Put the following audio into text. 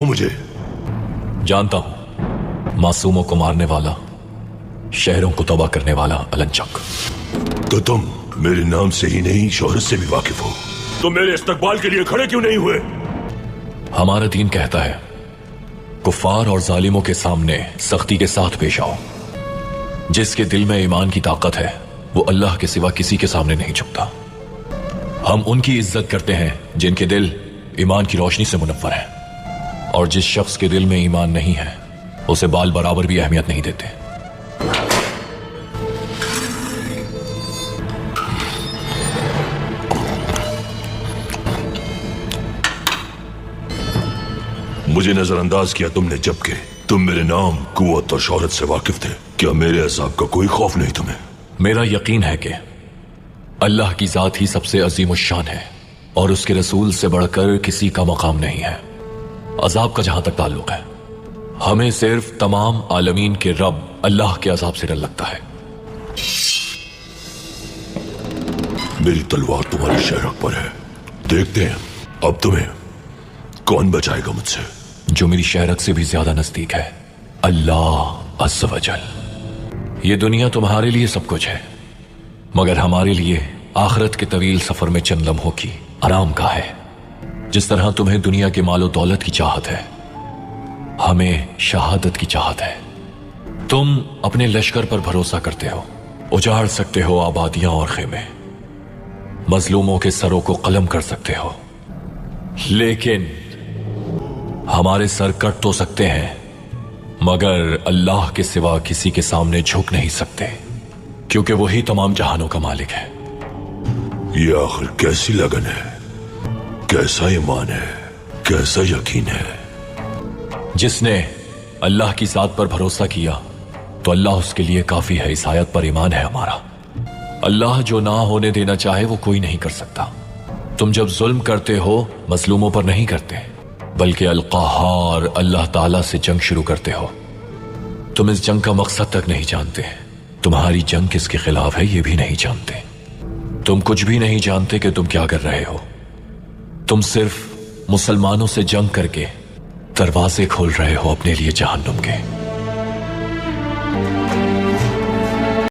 मुझे जानता हूं, मासूमों को मारने वाला, शहरों को तबाह करने वाला अलंचक। तो तुम मेरे नाम से ही नहीं शोहरत से भी वाकिफ हो, तो मेरे इस्तकबाल के लिए खड़े क्यों नहीं हुए? हमारा दीन कहता है कुफ्फार और जालिमों के सामने सख्ती के साथ पेश आओ। जिसके दिल में ईमान की ताकत है वो अल्लाह के सिवा किसी के सामने नहीं झुकता। हम उनकी इज्जत करते हैं जिनके दिल ईमान की रोशनी से मुनव्वर है, और जिस शख्स के दिल में ईमान नहीं है उसे बाल बराबर भी अहमियत नहीं देते। मुझे नजरअंदाज किया तुमने, जबकि तुम मेरे नाम, कुव्वत और शोहरत से वाकिफ थे। क्या मेरे अज़ाब का कोई खौफ नहीं तुम्हें? मेरा यकीन है कि अल्लाह की जात ही सबसे अजीम शान है और उसके रसूल से बढ़कर किसी का मकाम नहीं है। अजाब का जहां तक ताल्लुक है, हमें सिर्फ तमाम आलमीन के रब अल्लाह के अजाब से डर लगता है। मेरी तलवार तुम्हारे शहरक पर है, देखते हैं अब तुम्हें कौन बचाएगा मुझसे। जो मेरी शहरत से भी ज्यादा नजदीक है, अल्लाह अज़्ज़ वजल। ये दुनिया तुम्हारे लिए सब कुछ है, मगर हमारे लिए आखिरत के तवील सफर में चंद लम्हों की आराम का है। जिस तरह तुम्हें दुनिया के मालो दौलत की चाहत है, हमें शहादत की चाहत है। तुम अपने लश्कर पर भरोसा करते हो, उजाड़ सकते हो आबादियां और खेमे, मजलूमों के सरों को कलम कर सकते हो, लेकिन हमारे सर कट तो सकते हैं मगर अल्लाह के सिवा किसी के सामने झुक नहीं सकते, क्योंकि वही तमाम जहानों का मालिक है। ये आखिर कैसी लगन है, कैसा ईमान है, कैसा यकीन है? जिसने अल्लाह की जात पर भरोसा किया तो अल्लाह उसके लिए काफी है। इस आयत पर ईमान है हमारा। अल्लाह जो ना होने देना चाहे वो कोई नहीं कर सकता। तुम जब जुल्म करते हो मजलूमों पर नहीं करते, बल्कि अल-क़हार अल्लाह ताला से जंग शुरू करते हो। तुम इस जंग का मकसद तक नहीं जानते, तुम्हारी जंग किसके खिलाफ है ये भी नहीं जानते। तुम कुछ भी नहीं जानते कि तुम क्या कर रहे हो। तुम सिर्फ मुसलमानों से जंग करके दरवाजे खोल रहे हो अपने लिए जहन्नुम के।